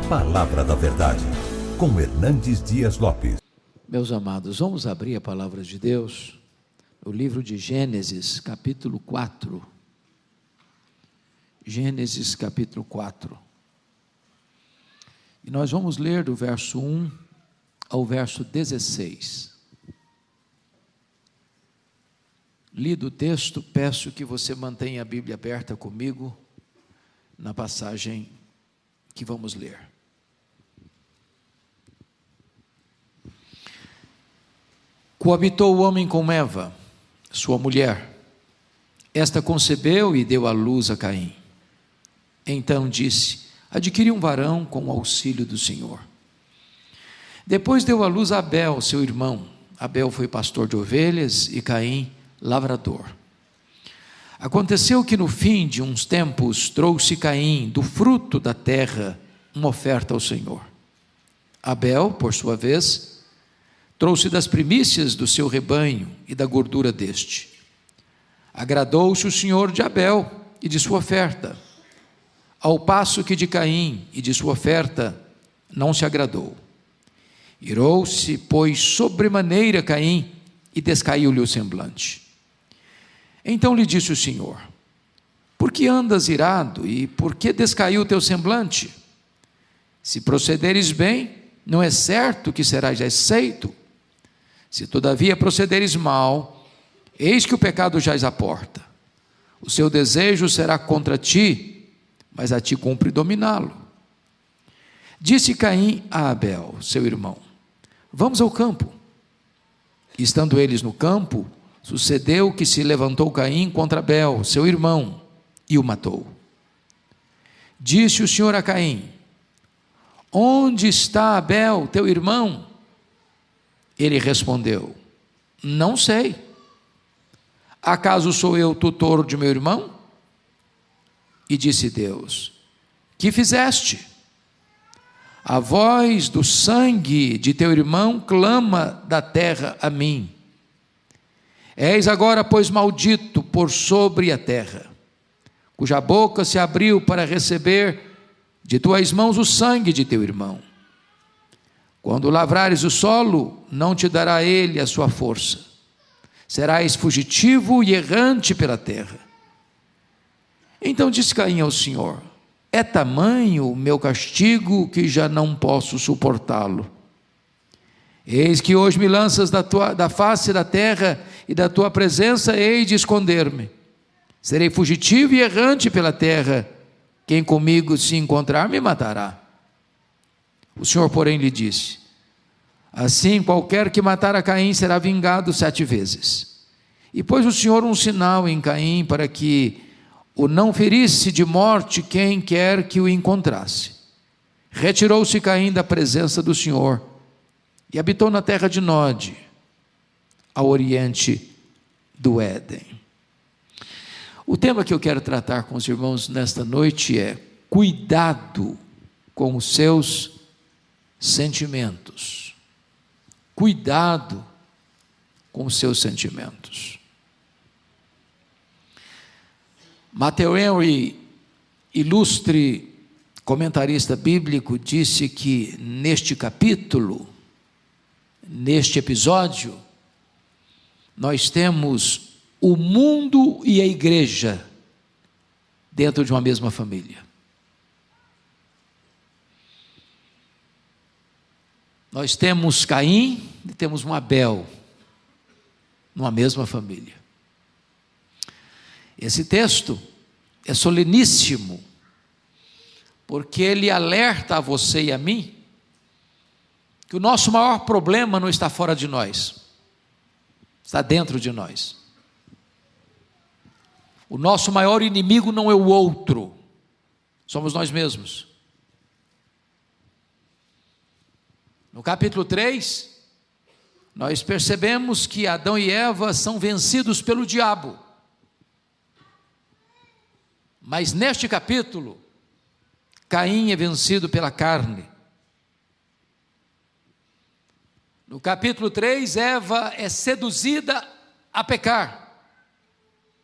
Palavra da Verdade, com Hernandes Dias Lopes. Meus amados, vamos abrir a palavra de Deus no livro de Gênesis, capítulo 4. Gênesis, capítulo 4. E nós vamos ler do verso 1 ao verso 16. Lido o texto, peço que você mantenha a Bíblia aberta comigo na passagem que vamos ler. Coabitou o homem com Eva, sua mulher. Esta concebeu e deu à luz a Caim. Então disse: adquiri um varão com o auxílio do Senhor. Depois deu à luz a Abel, seu irmão. Abel foi pastor de ovelhas e Caim lavrador. Aconteceu que no fim de uns tempos trouxe Caim do fruto da terra uma oferta ao Senhor. Abel, por sua vez, trouxe das primícias do seu rebanho e da gordura deste. Agradou-se o Senhor de Abel e de sua oferta, ao passo que de Caim e de sua oferta não se agradou. Irou-se, pois, sobremaneira Caim e descaiu-lhe o semblante. Então lhe disse o Senhor: por que andas irado e por que descaiu o teu semblante? Se procederes bem, não é certo que serás aceito. Se todavia procederes mal, eis que o pecado jaz à porta. O seu desejo será contra ti, mas a ti cumpre dominá-lo. Disse Caim a Abel, seu irmão: vamos ao campo. E estando eles no campo, sucedeu que se levantou Caim contra Abel, seu irmão, e o matou. Disse o Senhor a Caim: onde está Abel, teu irmão? Ele respondeu: não sei. Acaso sou eu tutor de meu irmão? E disse Deus: que fizeste? A voz do sangue de teu irmão clama da terra a mim. És agora, pois, maldito por sobre a terra, cuja boca se abriu para receber de tuas mãos o sangue de teu irmão. Quando lavrares o solo, não te dará ele a sua força. Serás fugitivo e errante pela terra. Então disse Caim ao Senhor: é tamanho o meu castigo que já não posso suportá-lo. Eis que hoje me lanças da face da terra, e da tua presença hei de esconder-me. Serei fugitivo e errante pela terra. Quem comigo se encontrar me matará. O Senhor, porém, lhe disse: assim qualquer que matar a Caim será vingado 7 vezes. E pôs o Senhor um sinal em Caim, para que o não ferisse de morte quem quer que o encontrasse. Retirou-se Caim da presença do Senhor, e habitou na terra de Nod, ao oriente do Éden. O tema que eu quero tratar com os irmãos nesta noite é: cuidado com os seus sentimentos. Cuidado com os seus sentimentos. Matthew Henry, ilustre comentarista bíblico, disse que neste capítulo, neste episódio, nós temos o mundo e a igreja dentro de uma mesma família. Nós temos Caim e temos um Abel numa mesma família. Esse texto é soleníssimo, porque ele alerta a você e a mim que o nosso maior problema não está fora de nós, está dentro de nós. O nosso maior inimigo não é o outro, somos nós mesmos. No capítulo 3, nós percebemos que Adão e Eva são vencidos pelo diabo. Mas neste capítulo, Caim é vencido pela carne. No capítulo 3, Eva é seduzida a pecar.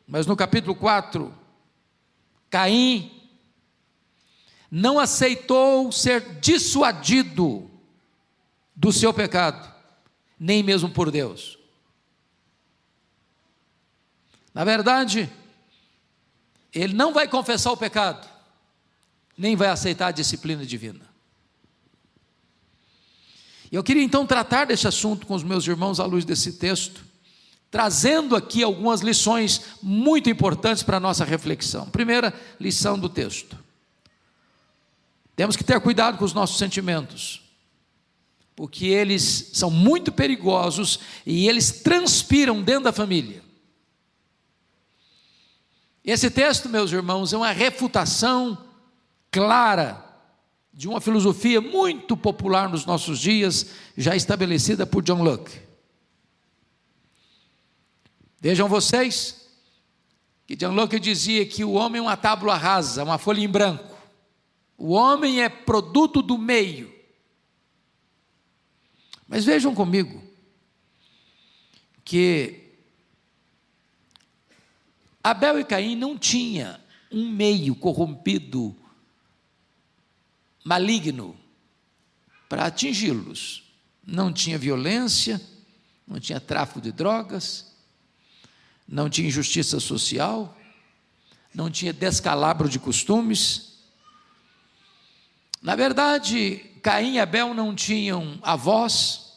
Mas no capítulo 4, Caim não aceitou ser dissuadido do seu pecado, nem mesmo por Deus. Na verdade, ele não vai confessar o pecado, nem vai aceitar a disciplina divina. Eu queria então tratar desse assunto com os meus irmãos à luz desse texto, trazendo aqui algumas lições muito importantes para a nossa reflexão. Primeira lição do texto: temos que ter cuidado com os nossos sentimentos, porque eles são muito perigosos e eles transpiram dentro da família. Esse texto, meus irmãos, é uma refutação clara de uma filosofia muito popular nos nossos dias, já estabelecida por John Locke. Vejam vocês, que John Locke dizia que o homem é uma tábua rasa, uma folha em branco. O homem é produto do meio. Mas vejam comigo, que Abel e Caim não tinham um meio corrompido, maligno, para atingi-los. Não tinha violência, não tinha tráfico de drogas, não tinha injustiça social, não tinha descalabro de costumes. Na verdade, Caim e Abel não tinham avós,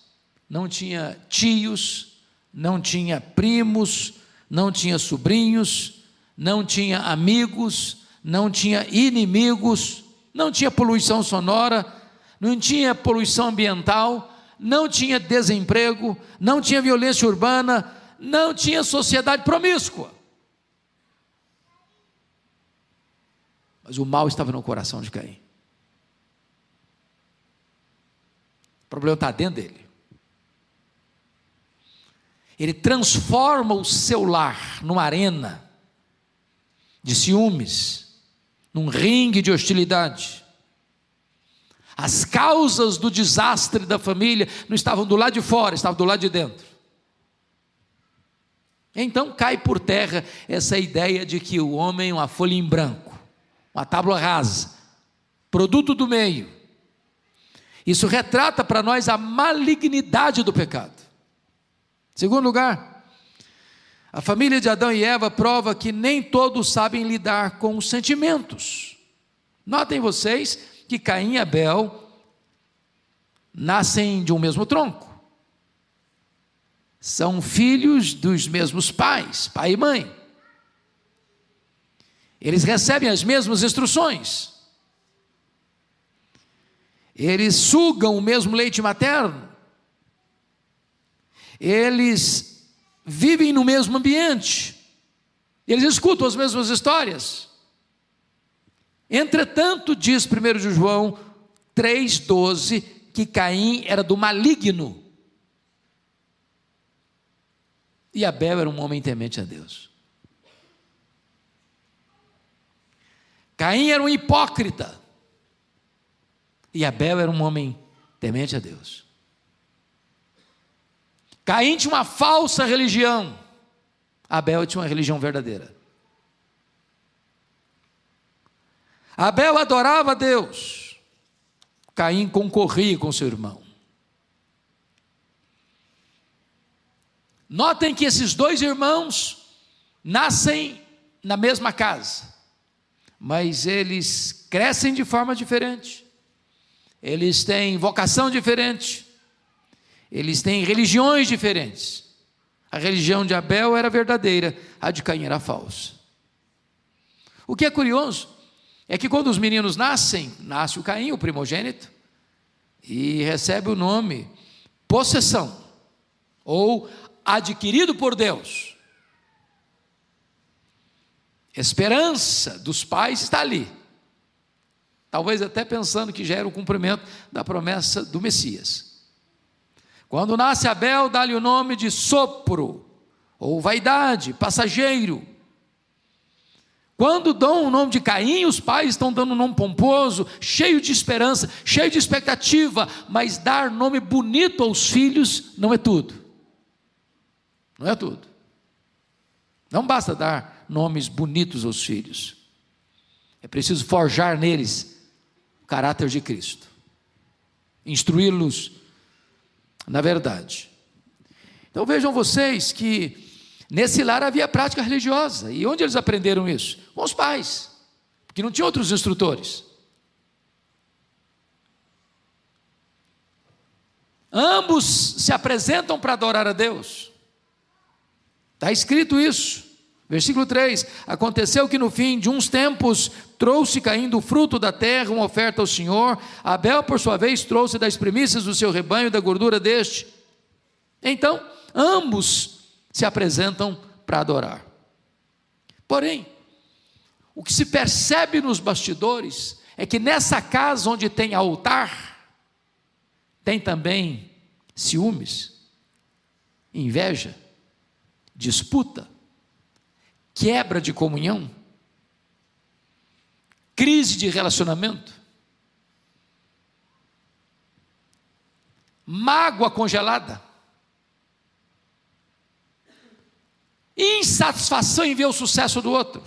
não tinha tios, não tinha primos, não tinha sobrinhos, não tinha amigos, não tinha inimigos, não tinha poluição sonora, não tinha poluição ambiental, não tinha desemprego, não tinha violência urbana, não tinha sociedade promíscua. Mas o mal estava no coração de Caim. O problema está dentro dele. Ele transforma o seu lar numa arena de ciúmes, num ringue de hostilidade. As causas do desastre da família não estavam do lado de fora, estavam do lado de dentro. Então cai por terra essa ideia de que o homem é uma folha em branco, uma tábua rasa, produto do meio. Isso retrata para nós a malignidade do pecado. Segundo lugar, a família de Adão e Eva prova que nem todos sabem lidar com os sentimentos. Notem vocês que Caim e Abel nascem de um mesmo tronco. São filhos dos mesmos pais, pai e mãe. Eles recebem as mesmas instruções. Eles sugam o mesmo leite materno. Eles vivem no mesmo ambiente. Eles escutam as mesmas histórias. Entretanto, diz 1 João 3,12, que Caim era do maligno. E Abel era um homem temente a Deus. Caim era um hipócrita. E Abel era um homem temente a Deus. Caim tinha uma falsa religião. Abel tinha uma religião verdadeira. Abel adorava a Deus. Caim concorria com seu irmão. Notem que esses dois irmãos nascem na mesma casa, mas eles crescem de forma diferente, eles têm vocação diferente, eles têm religiões diferentes. A religião de Abel era verdadeira, a de Caim era falsa. O que é curioso é que quando os meninos nascem, nasce o Caim, o primogênito, e recebe o nome possessão, ou adquirido por Deus. Esperança dos pais está ali, talvez até pensando que já era o cumprimento da promessa do Messias. Quando nasce Abel, dá-lhe o nome de sopro, ou vaidade, passageiro. Quando dão o nome de Caim, os pais estão dando um nome pomposo, cheio de esperança, cheio de expectativa, mas dar nome bonito aos filhos não é tudo. Não é tudo. Não basta dar nomes bonitos aos filhos. É preciso forjar neles o caráter de Cristo, instruí-los na verdade. Então vejam vocês que nesse lar havia prática religiosa. E onde eles aprenderam isso? Com os pais, porque não tinha outros instrutores. Ambos se apresentam para adorar a Deus. Está escrito isso. Versículo 3: aconteceu que no fim de uns tempos trouxe Caim do fruto da terra uma oferta ao Senhor. Abel, por sua vez, trouxe das primícias do seu rebanho, da gordura deste. Então, ambos se apresentam para adorar. Porém, o que se percebe nos bastidores é que nessa casa onde tem altar, tem também ciúmes, inveja, disputa, quebra de comunhão, crise de relacionamento, mágoa congelada, insatisfação em ver o sucesso do outro.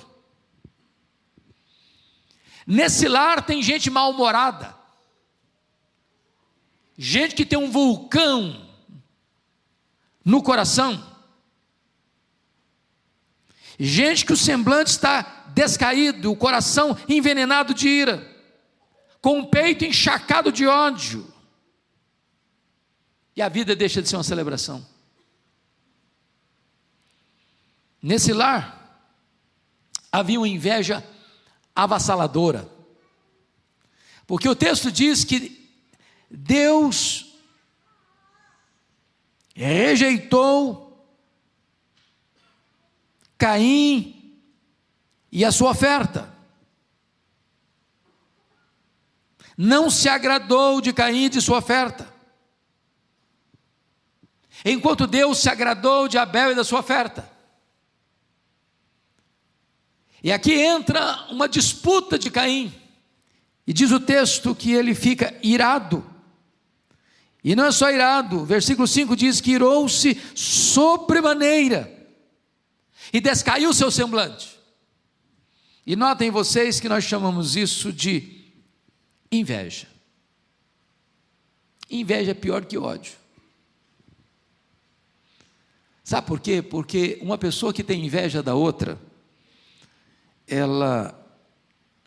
Nesse lar tem gente mal-humorada, gente que tem um vulcão no coração, gente que o semblante está descaído, o coração envenenado de ira, com o peito encharcado de ódio, e a vida deixa de ser uma celebração. Nesse lar havia uma inveja avassaladora, porque o texto diz que Deus rejeitou Caim e a sua oferta, não se agradou de Caim e de sua oferta, enquanto Deus se agradou de Abel e da sua oferta. E aqui entra uma disputa de Caim, e diz o texto que ele fica irado, e não é só irado, versículo 5 diz que irou-se sobremaneira, e descaiu o seu semblante. E notem vocês que nós chamamos isso de inveja. Inveja é pior que ódio. Sabe por quê? Porque uma pessoa que tem inveja da outra, ela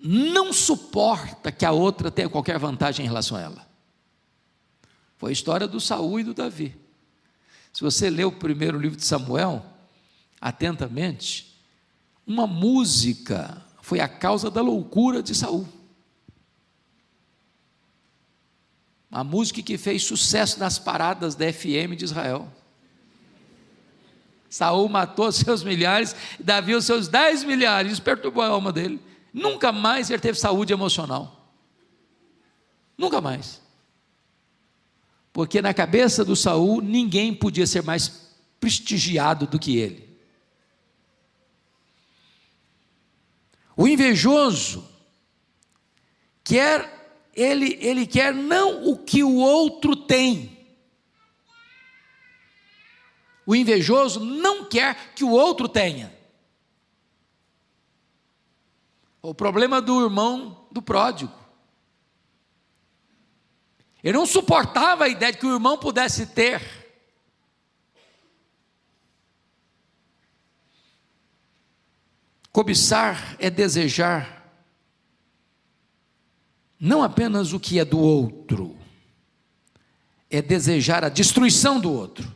não suporta que a outra tenha qualquer vantagem em relação a ela. Foi a história do Saul e do Davi. Se você ler o primeiro livro de Samuel atentamente, uma música foi a causa da loucura de Saul. A música que fez sucesso nas paradas da FM de Israel. Saul matou seus milhares, Davi os seus 10 milhares, isso perturbou a alma dele. Nunca mais ele teve saúde emocional. Nunca mais. Porque na cabeça do Saul, ninguém podia ser mais prestigiado do que ele. O invejoso ele quer não o que o outro tem. O invejoso não quer que o outro tenha. O problema do irmão do pródigo. Ele não suportava a ideia de que o irmão pudesse ter. Cobiçar é desejar não apenas o que é do outro, é desejar a destruição do outro.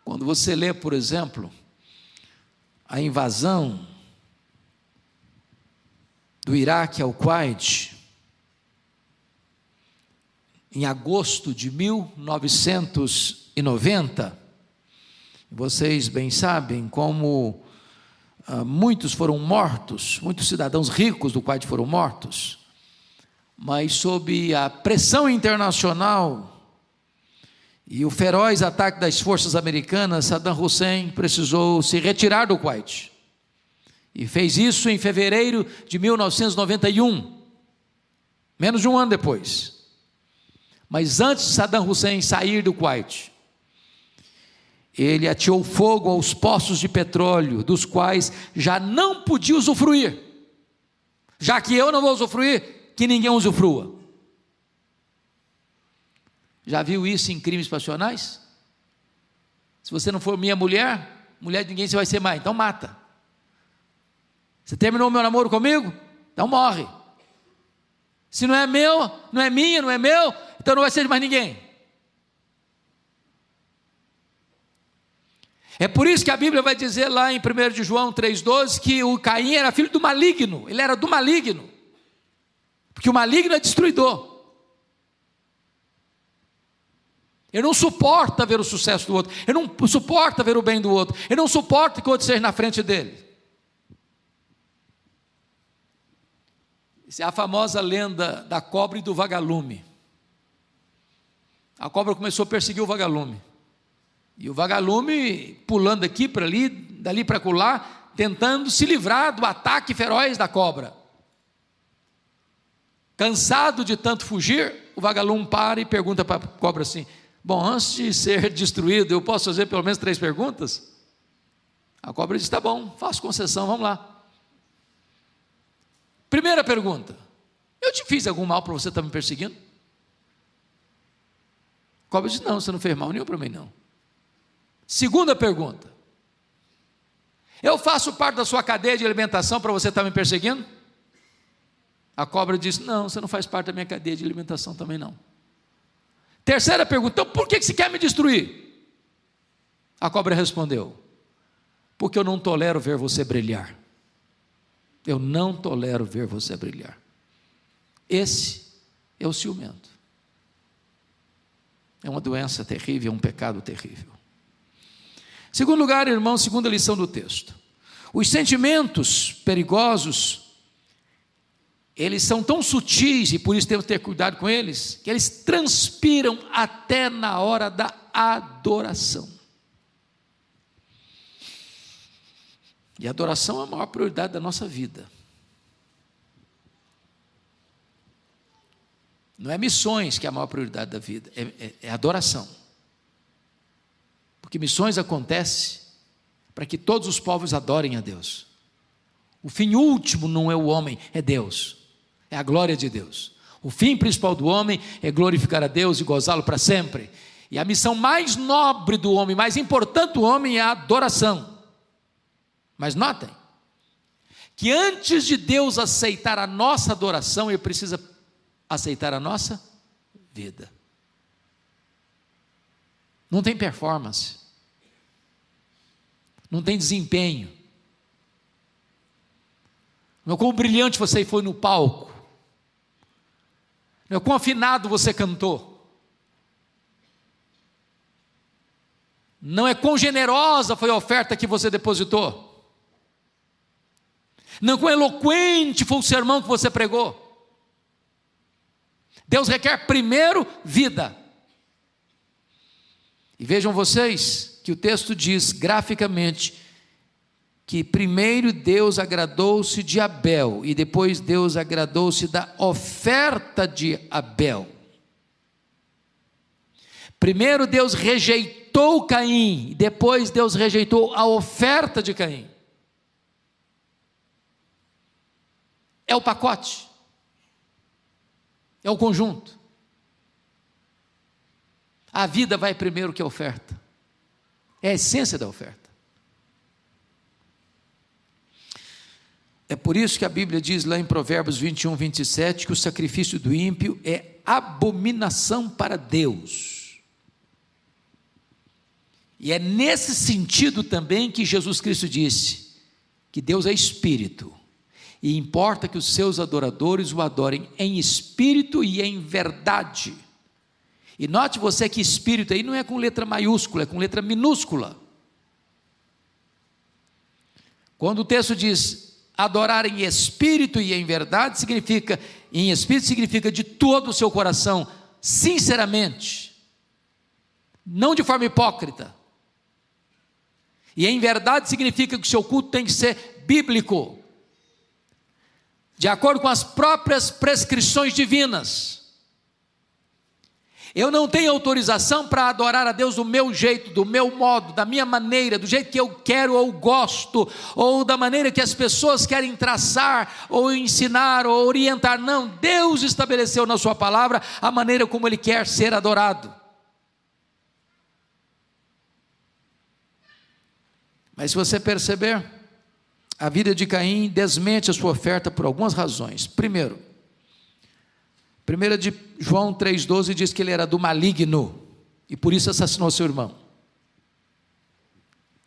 Quando você lê, por exemplo, a invasão do Iraque ao Kuwait, em agosto de 1990, vocês bem sabem como muitos foram mortos, muitos cidadãos ricos do Kuwait foram mortos, mas sob a pressão internacional e o feroz ataque das forças americanas, Saddam Hussein precisou se retirar do Kuwait, e fez isso em fevereiro de 1991, menos de um ano depois. Mas antes de Saddam Hussein sair do Kuwait, ele ateou fogo aos poços de petróleo, dos quais já não podia usufruir, Já que eu não vou usufruir, que ninguém usufrua. Já viu isso em crimes passionais? Se você não for minha mulher, mulher de ninguém você vai ser mais, então mata. Você terminou o meu namoro comigo? Então morre. Se não é meu, não é minha, não é meu, então não vai ser de mais ninguém. É por isso que a Bíblia vai dizer lá em 1 de João 3,12 que o Caim era filho do maligno, ele era do maligno, porque o maligno é destruidor. Ele não suporta ver o sucesso do outro, ele não suporta ver o bem do outro, ele não suporta que o outro esteja na frente dele. Essa é a famosa lenda da cobra e do vagalume. A cobra começou a perseguir o vagalume, e o vagalume pulando aqui para ali, dali para acolá, tentando se livrar do ataque feroz da cobra. Cansado de tanto fugir, o vagalume para e pergunta para a cobra assim: bom, antes de ser destruído, eu posso fazer pelo menos 3 perguntas? A cobra diz: tá bom, faço concessão, vamos lá. Primeira pergunta: eu te fiz algum mal para você estar me perseguindo? A cobra diz: não, você não fez mal nenhum para mim não. Segunda pergunta: eu faço parte da sua cadeia de alimentação para você estar me perseguindo? A cobra diz: não, você não faz parte da minha cadeia de alimentação também não. Terceira pergunta: então por que você quer me destruir? A cobra respondeu: porque eu não tolero ver você brilhar. Eu não tolero ver você brilhar. Esse é o ciumento. É uma doença terrível, é um pecado terrível. Segundo lugar, irmão, segunda lição do texto: os sentimentos perigosos, eles são tão sutis, e por isso temos que ter cuidado com eles, que eles transpiram até na hora da adoração. E a adoração é a maior prioridade da nossa vida. Não é missões que é a maior prioridade da vida, é adoração. Porque missões acontecem para que todos os povos adorem a Deus. O fim último não é o homem, é Deus, é a glória de Deus. O fim principal do homem é glorificar a Deus e gozá-lo para sempre. E a missão mais nobre do homem, mais importante do homem é a adoração. Mas notem, que antes de Deus aceitar a nossa adoração, Ele precisa aceitar a nossa vida. Não tem performance, não tem desempenho, não é quão brilhante você foi no palco, não é quão afinado você cantou, não é quão generosa foi a oferta que você depositou, não quão eloquente foi o sermão que você pregou. Deus requer primeiro vida. E vejam vocês que o texto diz graficamente que primeiro Deus agradou-se de Abel e depois Deus agradou-se da oferta de Abel. Primeiro Deus rejeitou Caim e depois Deus rejeitou a oferta de Caim. É o pacote, é o conjunto. A vida vai primeiro que a oferta, é a essência da oferta. É por isso que a Bíblia diz lá em Provérbios 21, 27, que o sacrifício do ímpio é abominação para Deus. E é nesse sentido também que Jesus Cristo disse que Deus é espírito. E importa que os seus adoradores o adorem em espírito e em verdade. E note você que espírito aí não é com letra maiúscula, é com letra minúscula. Quando o texto diz adorar em espírito e em verdade, significa, em espírito significa de todo o seu coração, sinceramente, não de forma hipócrita. E em verdade significa que o seu culto tem que ser bíblico, de acordo com as próprias prescrições divinas. Eu não tenho autorização para adorar a Deus do meu jeito, do meu modo, da minha maneira, do jeito que eu quero ou gosto, ou da maneira que as pessoas querem traçar, ou ensinar, ou orientar. Não, Deus estabeleceu na sua palavra a maneira como Ele quer ser adorado. Mas se você perceber, a vida de Caim desmente a sua oferta por algumas razões. Primeiro, 1 de João 3,12 diz que ele era do maligno, e por isso assassinou seu irmão.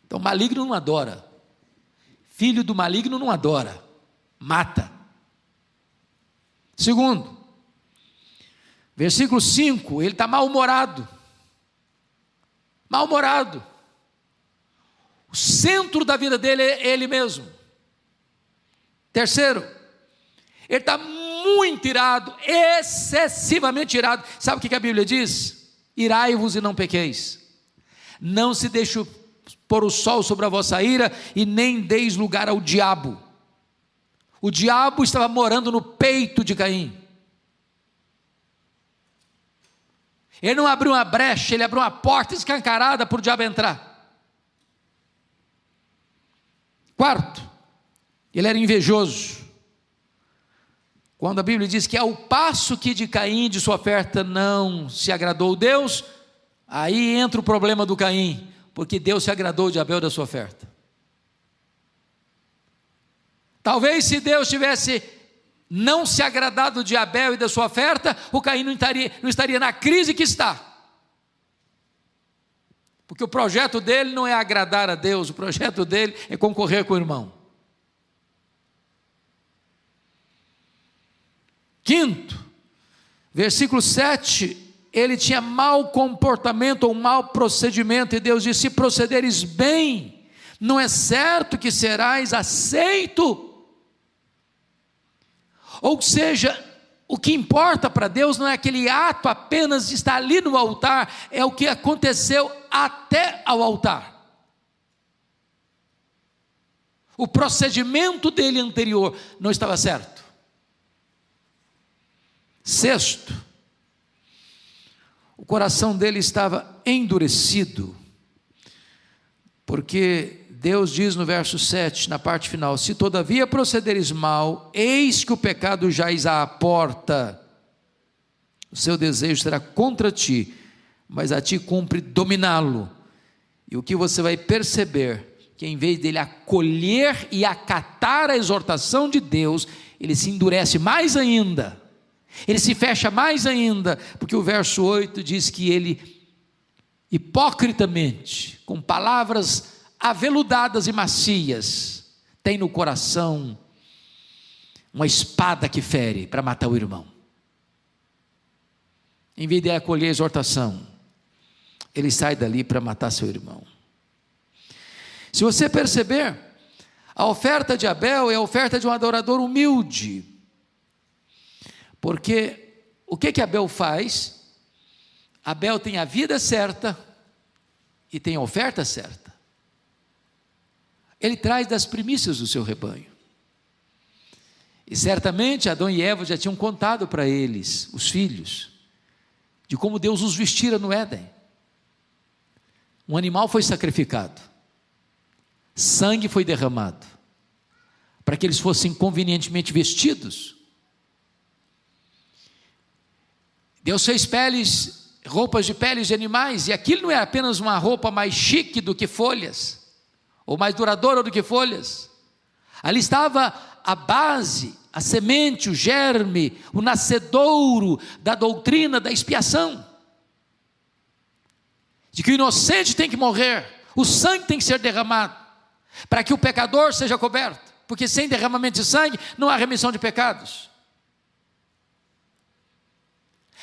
Então maligno não adora, filho do maligno não adora, mata. Segundo, versículo 5, ele está mal-humorado, o centro da vida dele é ele mesmo. Terceiro, ele está muito irado, excessivamente irado. Sabe o que a Bíblia diz? Irai-vos e não pequeis. Não se deixe pôr o sol sobre a vossa ira, e nem deis lugar ao diabo. O diabo estava morando no peito de Caim. Ele não abriu uma brecha, ele abriu uma porta escancarada para o diabo entrar. Quarto, ele era invejoso. Quando a Bíblia diz que ao passo que de Caim, de sua oferta, não se agradou Deus, aí entra o problema do Caim, porque Deus se agradou de Abel da sua oferta. Talvez se Deus tivesse não se agradado de Abel e da sua oferta, o Caim não estaria na crise que está. Porque o projeto dele não é agradar a Deus, o projeto dele é concorrer com o irmão. Quinto, versículo 7, ele tinha mau comportamento ou mau procedimento, e Deus disse: se procederes bem, não é certo que serás aceito. Ou seja, o que importa para Deus não é aquele ato apenas de estar ali no altar, é o que aconteceu até ao altar. O procedimento dele anterior não estava certo. Sexto, o coração dele estava endurecido, porque Deus diz no verso 7, na parte final: se todavia procederes mal, eis que o pecado jaz à porta, o seu desejo será contra ti, mas a ti cumpre dominá-lo. E o que você vai perceber, que em vez dele acolher e acatar a exortação de Deus, ele se endurece mais ainda, ele se fecha mais ainda, porque o verso 8 diz que ele, hipocritamente, com palavras aveludadas e macias, tem no coração uma espada que fere para matar o irmão. Em vez de acolher a exortação, ele sai dali para matar seu irmão. Se você perceber, a oferta de Abel é a oferta de um adorador humilde, porque o que Abel faz? Abel tem a vida certa e tem a oferta certa. Ele traz das primícias do seu rebanho, e certamente Adão e Eva já tinham contado para eles, os filhos, de como Deus os vestira no Éden. Um animal foi sacrificado, sangue foi derramado, para que eles fossem convenientemente vestidos. Deus fez roupas de peles de animais, e aquilo não é apenas uma roupa mais chique do que folhas, ou mais duradoura do que folhas. Ali estava a base, a semente, o germe, o nascedouro da doutrina da expiação, de que o inocente tem que morrer, o sangue tem que ser derramado, para que o pecador seja coberto, porque sem derramamento de sangue não há remissão de pecados.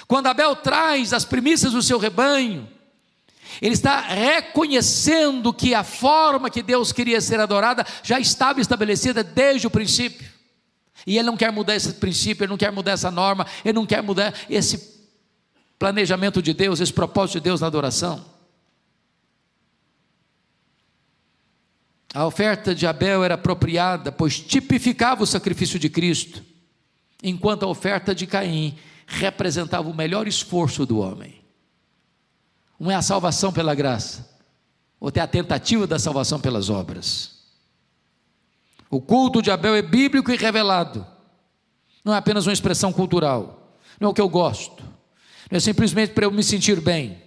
Quando Abel traz as primícias do seu rebanho, ele está reconhecendo que a forma que Deus queria ser adorada já estava estabelecida desde o princípio, e ele não quer mudar esse princípio, ele não quer mudar essa norma, ele não quer mudar esse planejamento de Deus, esse propósito de Deus na adoração. A oferta de Abel era apropriada, pois tipificava o sacrifício de Cristo, enquanto a oferta de Caim representava o melhor esforço do homem. Um é a salvação pela graça, outro é a tentativa da salvação pelas obras. O culto de Abel é bíblico e revelado, não é apenas uma expressão cultural, não é o que eu gosto, não é simplesmente para eu me sentir bem,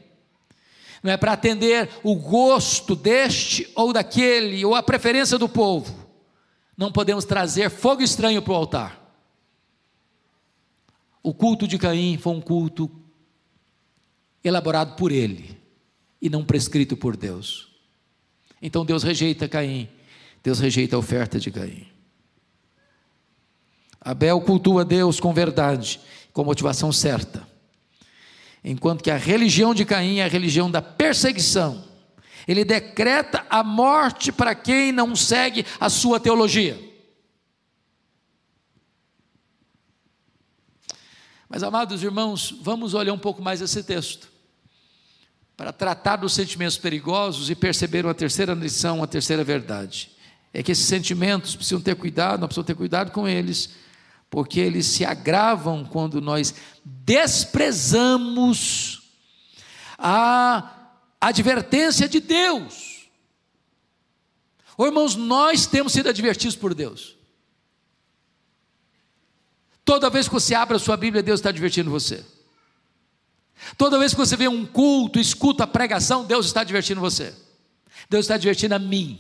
não é para atender o gosto deste ou daquele, ou a preferência do povo. Não podemos trazer fogo estranho para o altar. O culto de Caim foi um culto elaborado por ele e não prescrito por Deus. Então Deus rejeita Caim, Deus rejeita a oferta de Caim. Abel cultua Deus com verdade, com motivação certa, enquanto que a religião de Caim é a religião da perseguição. Ele decreta a morte para quem não segue a sua teologia. Mas, amados irmãos, vamos olhar um pouco mais esse texto, para tratar dos sentimentos perigosos e perceber uma terceira lição, uma terceira verdade. É que esses sentimentos precisam ter cuidado, nós precisamos ter cuidado com eles, porque eles se agravam quando nós desprezamos a advertência de Deus. Irmãos, nós temos sido advertidos por Deus. Toda vez que você abre a sua Bíblia, Deus está advertindo você. Toda vez que você vê um culto, escuta a pregação, Deus está advertindo você. Deus está advertindo a mim.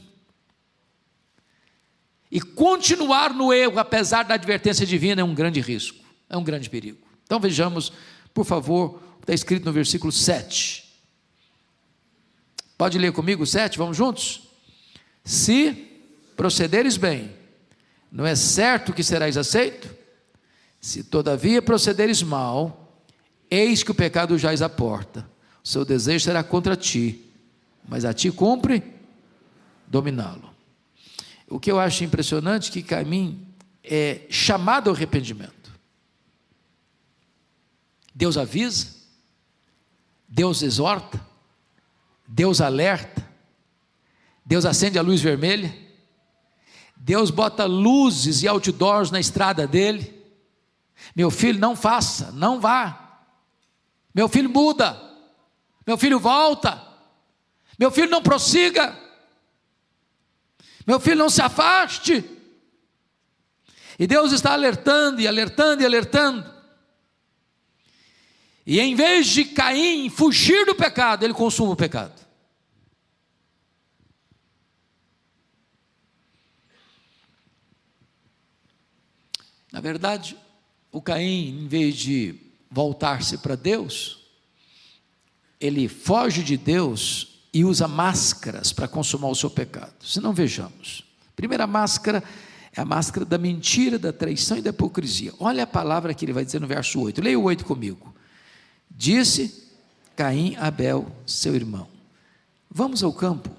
E continuar no erro, apesar da advertência divina, é um grande risco, é um grande perigo. Então vejamos, por favor, o que está escrito no versículo 7. Pode ler comigo o 7, vamos juntos? Se procederes bem, não é certo que serás aceito? Se todavia procederes mal, eis que o pecado jaz à porta, o seu desejo será contra ti, mas a ti cumpre dominá-lo. O que eu acho impressionante é que Caim é chamado ao arrependimento. Deus avisa, Deus exorta, Deus alerta, Deus acende a luz vermelha, Deus bota luzes e outdoors na estrada dele. Meu filho, não faça, não vá. Meu filho, muda. Meu filho, volta. Meu filho, não prossiga. Meu filho, não se afaste. E Deus está alertando e alertando e alertando. E em vez de Caim fugir do pecado, ele consuma o pecado. Na verdade, o Caim, em vez de voltar-se para Deus, ele foge de Deus e usa máscaras para consumar o seu pecado. Se não, vejamos. A primeira máscara é a máscara da mentira, da traição e da hipocrisia. Olha a palavra que ele vai dizer no verso 8. Leia o 8 comigo. Disse Caim a Abel, seu irmão: vamos ao campo.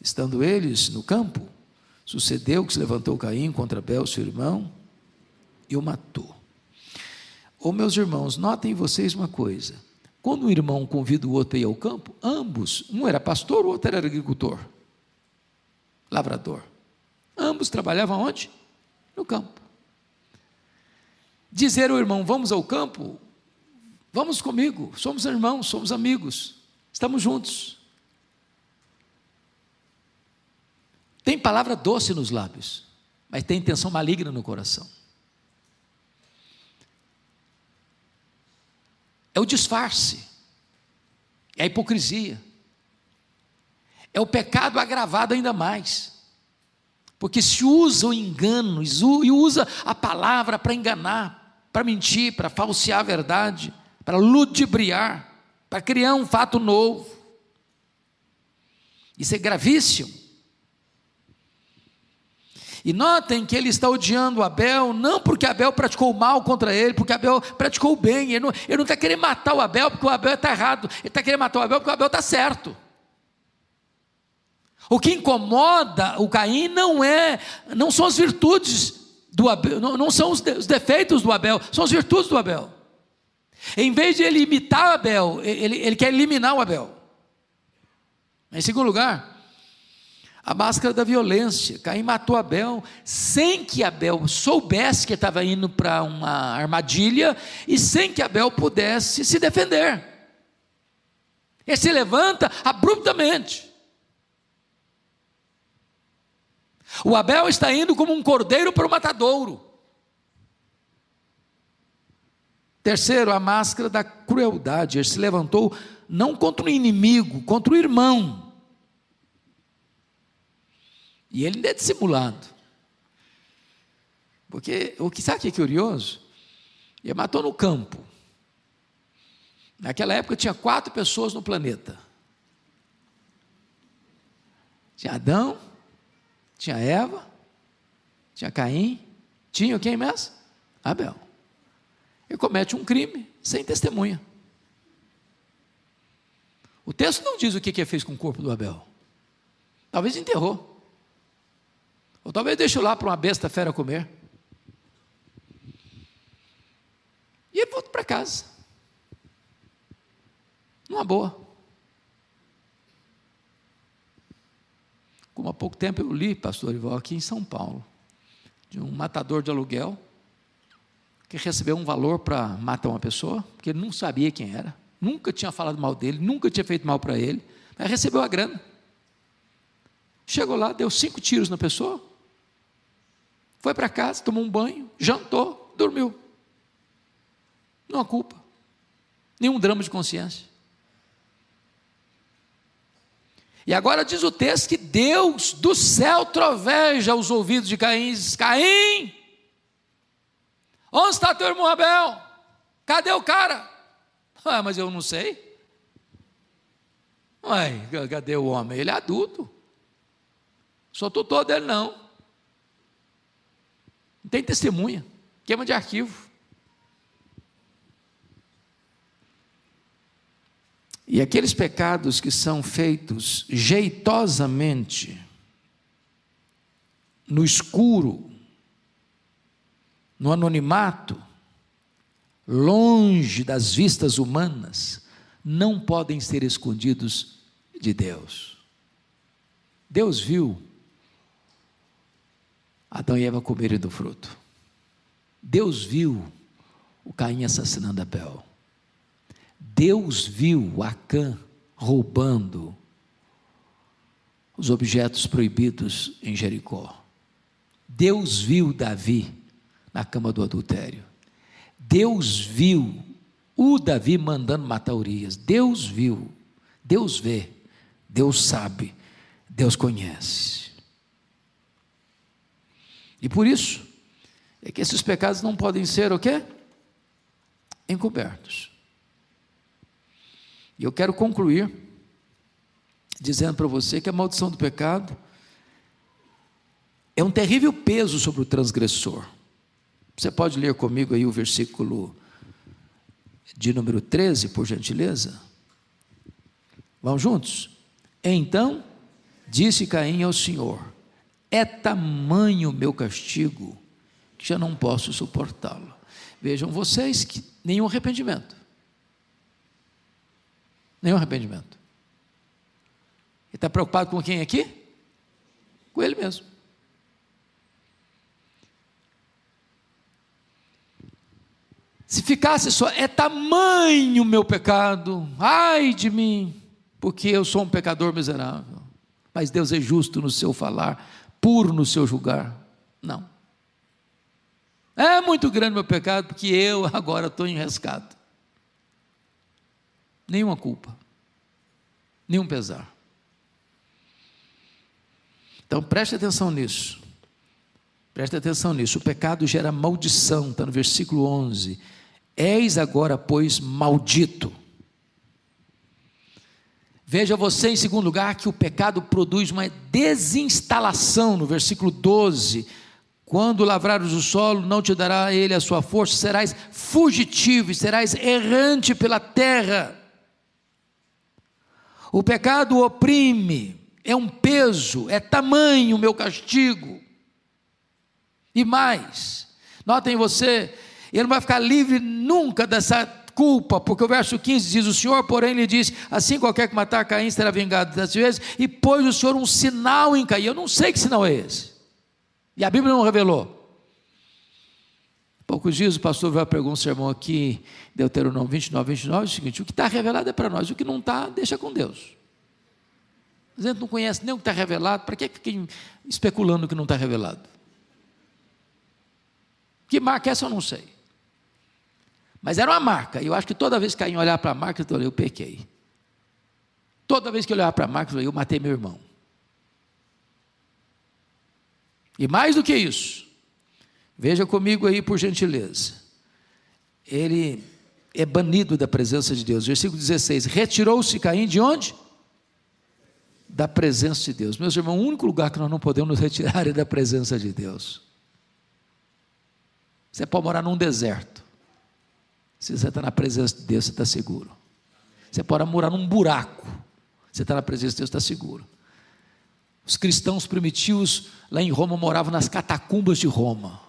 Estando eles no campo, sucedeu que se levantou Caim contra Abel, seu irmão, e o matou. Meus irmãos, notem vocês uma coisa: quando um irmão convida o outro a ir ao campo, ambos, um era pastor, o outro era agricultor, lavrador, ambos trabalhavam onde? No campo. Dizer ao irmão: vamos ao campo, vamos comigo, somos irmãos, somos amigos, estamos juntos. Tem palavra doce nos lábios, mas tem intenção maligna no coração. É o disfarce, é a hipocrisia, é o pecado agravado ainda mais, porque se usa o engano, e usa a palavra para enganar, para mentir, para falsear a verdade, para ludibriar, para criar um fato novo. Isso é gravíssimo. E notem que ele está odiando Abel, não porque Abel praticou mal contra ele, porque Abel praticou o bem. Ele não está querendo matar o Abel porque o Abel está errado, ele está querendo matar o Abel porque o Abel está certo. O que incomoda o Caim não são as virtudes do Abel, não são os defeitos do Abel, são as virtudes do Abel. Em vez de ele imitar Abel, ele quer eliminar o Abel. Em segundo lugar, a máscara da violência. Caim matou Abel sem que Abel soubesse que estava indo para uma armadilha e sem que Abel pudesse se defender. Ele se levanta abruptamente. O Abel está indo como um cordeiro para o matadouro. Terceiro, a máscara da crueldade. Ele se levantou não contra o inimigo, contra o irmão. E ele ainda é dissimulado. Porque, sabe o que é curioso? Ele matou no campo. Naquela época tinha 4 pessoas no planeta. Tinha Adão, tinha Eva, tinha Caim, tinha quem mesmo? Abel. Ele comete um crime sem testemunha. O texto não diz o que ele fez com o corpo do Abel. Talvez enterrou. Ou talvez deixou lá para uma besta fera comer. E ele volta para casa. Numa boa. Como há pouco tempo eu li, pastor Ival, aqui em São Paulo, de um matador de aluguel, que recebeu um valor para matar uma pessoa, porque ele não sabia quem era, nunca tinha falado mal dele, nunca tinha feito mal para ele, mas recebeu a grana. Chegou lá, deu 5 tiros na pessoa, foi para casa, tomou um banho, jantou, dormiu. Não há culpa, nenhum drama de consciência. E agora diz o texto que Deus do céu troveja os ouvidos de Caim e diz: Caim, onde está teu irmão Abel? Cadê o cara? Ah, mas eu não sei. Ué, cadê o homem? Ele é adulto. Sou tutor dele não. Não tem testemunha. Queima de arquivo. E aqueles pecados que são feitos jeitosamente, no escuro, no anonimato, longe das vistas humanas, não podem ser escondidos de Deus. Deus viu Adão e Eva comerem do fruto. Deus viu o Caim assassinando Abel. Deus viu Acã roubando os objetos proibidos em Jericó. Deus viu Davi na cama do adultério. Deus viu o Davi mandando matar Urias. Deus viu, Deus vê, Deus sabe, Deus conhece. E por isso é que esses pecados não podem ser o quê? Encobertos. E eu quero concluir dizendo para você que a maldição do pecado é um terrível peso sobre o transgressor. Você pode ler comigo aí o versículo de número 13, por gentileza? Vamos juntos? Então disse Caim ao Senhor: é tamanho o meu castigo que já não posso suportá-lo. Vejam vocês que nenhum arrependimento. Nenhum arrependimento. Ele está preocupado com quem aqui? Com ele mesmo. Se ficasse só, é tamanho o meu pecado, ai de mim, porque eu sou um pecador miserável. Mas Deus é justo no seu falar, puro no seu julgar. Não. É muito grande o meu pecado, porque eu agora estou em rescate. Nenhuma culpa, nenhum pesar. Então preste atenção nisso. Preste atenção nisso. O pecado gera maldição, está no versículo 11. És agora, pois, maldito. Veja você, em segundo lugar, que o pecado produz uma desinstalação, no versículo 12. Quando lavrares o solo, não te dará ele a sua força, serás fugitivo e serás errante pela terra. O pecado oprime, é um peso, é tamanho o meu castigo. E mais, notem você, ele não vai ficar livre nunca dessa culpa, porque o verso 15 diz: o Senhor, porém, lhe diz: assim qualquer que matar Caim será vingado 10 vezes, e pôs o Senhor um sinal em Caim. Eu não sei que sinal é esse, e a Bíblia não revelou. Poucos dias o pastor vai pregar um sermão aqui, Deuteronômio 29, é o seguinte: o que está revelado é para nós, o que não está, deixa com Deus. A gente não conhece nem o que está revelado, para que fiquem especulando o que não está revelado? Que marca é essa eu não sei. Mas era uma marca, e eu acho que toda vez que Caim olhar para a marca, eu pequei. Toda vez que eu olhar para a marca, eu matei meu irmão. E mais do que isso, veja comigo aí por gentileza, ele é banido da presença de Deus. Versículo 16, retirou-se Caim de onde? Da presença de Deus. Meus irmãos, o único lugar que nós não podemos nos retirar é da presença de Deus. Você pode morar num deserto, se você está na presença de Deus, você está seguro. Você pode morar num buraco, você está na presença de Deus, está seguro. Os cristãos primitivos lá em Roma moravam nas catacumbas de Roma,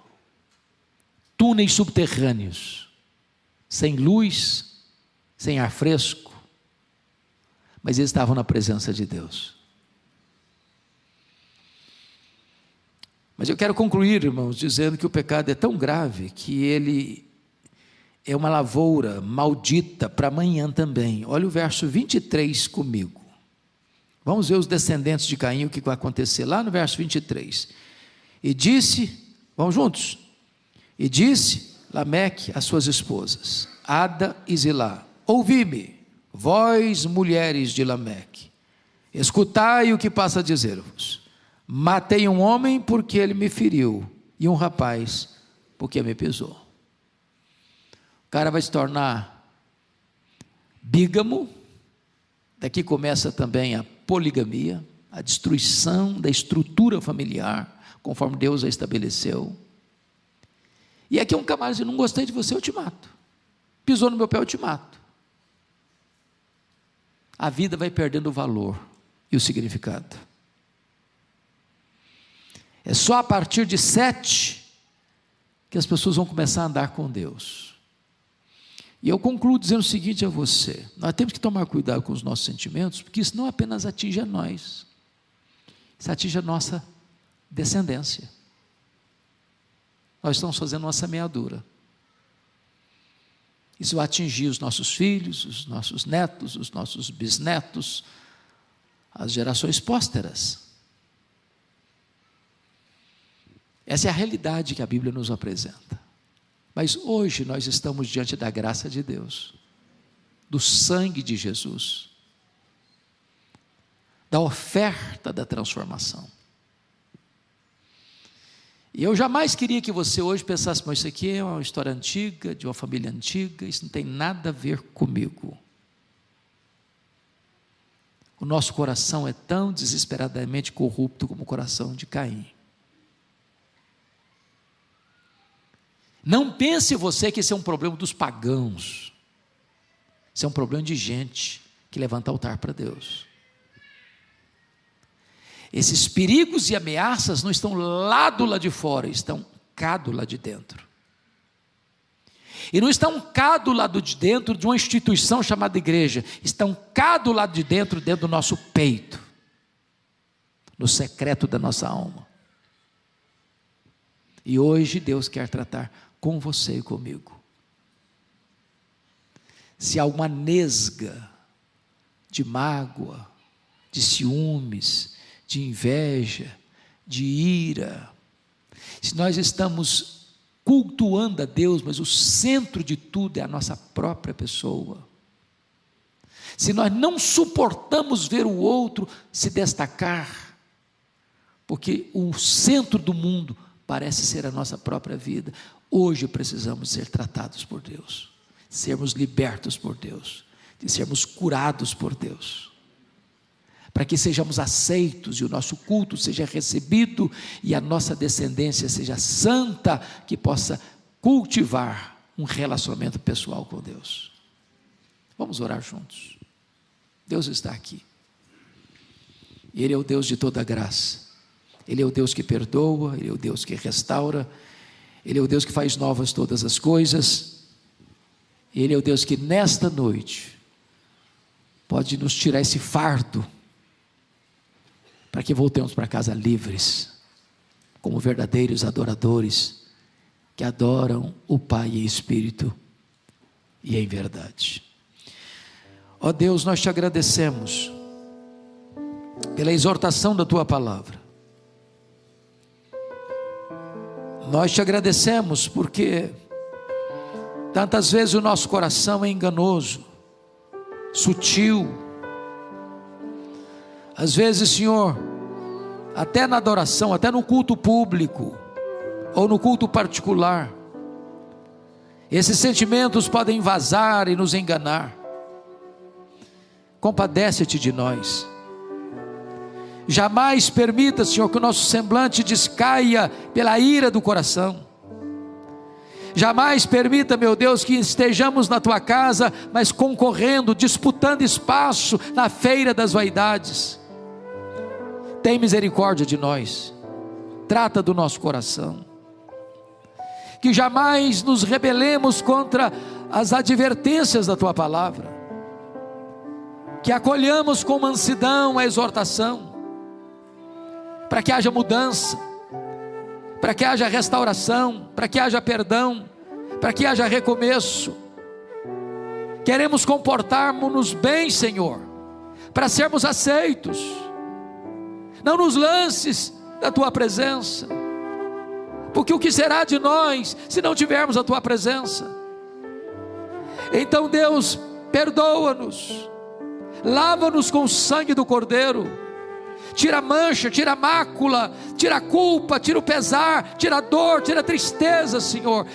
túneis subterrâneos, sem luz, sem ar fresco, mas eles estavam na presença de Deus. Mas eu quero concluir, irmãos, dizendo que o pecado é tão grave que ele é uma lavoura maldita para amanhã também. Olha o verso 23 comigo. Vamos ver os descendentes de Caim, o que vai acontecer lá no verso 23. E disse, vamos juntos? E disse Lameque às suas esposas, Ada e Zilá: ouvi-me, vós mulheres de Lameque, escutai o que passa a dizer-vos. Matei um homem porque ele me feriu, e um rapaz porque me pisou. O cara vai se tornar bígamo. Daqui começa também a poligamia, a destruição da estrutura familiar, conforme Deus a estabeleceu. E aqui um camarada diz: não gostei de você, eu te mato. Pisou no meu pé, eu te mato. A vida vai perdendo o valor e o significado. É só a partir de 7 que as pessoas vão começar a andar com Deus. E eu concluo dizendo o seguinte a você: nós temos que tomar cuidado com os nossos sentimentos, porque isso não apenas atinge a nós, isso atinge a nossa descendência. Nós estamos fazendo uma semeadura. Isso vai atingir os nossos filhos, os nossos netos, os nossos bisnetos, as gerações pósteras. Essa é a realidade que a Bíblia nos apresenta. Mas hoje nós estamos diante da graça de Deus, do sangue de Jesus, da oferta da transformação. E eu jamais queria que você hoje pensasse: mas isso aqui é uma história antiga, de uma família antiga, isso não tem nada a ver comigo. O nosso coração é tão desesperadamente corrupto como o coração de Caim. Não pense você que esse é um problema dos pagãos. Isso é um problema de gente que levanta altar para Deus. Esses perigos e ameaças não estão lá do lado de fora, estão cá do lado de dentro. E não estão cá do lado de dentro de uma instituição chamada igreja, estão cá do lado de dentro, dentro do nosso peito, no secreto da nossa alma. E hoje Deus quer tratar com você e comigo. Se há uma nesga de mágoa, de ciúmes, de inveja, de ira, se nós estamos cultuando a Deus, mas o centro de tudo é a nossa própria pessoa, se nós não suportamos ver o outro se destacar, porque o centro do mundo parece ser a nossa própria vida, hoje precisamos ser tratados por Deus, sermos libertos por Deus, de sermos curados por Deus, para que sejamos aceitos e o nosso culto seja recebido e a nossa descendência seja santa, que possa cultivar um relacionamento pessoal com Deus. Vamos orar juntos. Deus está aqui. Ele é o Deus de toda graça. Ele é o Deus que perdoa, Ele é o Deus que restaura, Ele é o Deus que faz novas todas as coisas. Ele é o Deus que nesta noite pode nos tirar esse fardo, para que voltemos para casa livres, como verdadeiros adoradores, que adoram o Pai em espírito e em verdade. Ó Deus, nós te agradecemos pela exortação da tua palavra. Nós te agradecemos porque tantas vezes o nosso coração é enganoso, sutil. Às vezes, Senhor, até na adoração, até no culto público ou no culto particular, esses sentimentos podem vazar e nos enganar. Compadece-te de nós. Jamais permita, Senhor, que o nosso semblante descaia pela ira do coração. Jamais permita, meu Deus, que estejamos na tua casa, mas concorrendo, disputando espaço na feira das vaidades. Tem misericórdia de nós. Trata do nosso coração. Que jamais nos rebelemos contra as advertências da tua palavra. Que acolhamos com mansidão a exortação, para que haja mudança, para que haja restauração, para que haja perdão, para que haja recomeço. Queremos comportarmos-nos bem, Senhor, para sermos aceitos. Não nos lances da tua presença, porque o que será de nós se não tivermos a tua presença? Então, Deus, perdoa-nos, lava-nos com o sangue do Cordeiro, tira a mancha, tira a mácula, tira a culpa, tira o pesar, tira a dor, tira a tristeza, Senhor.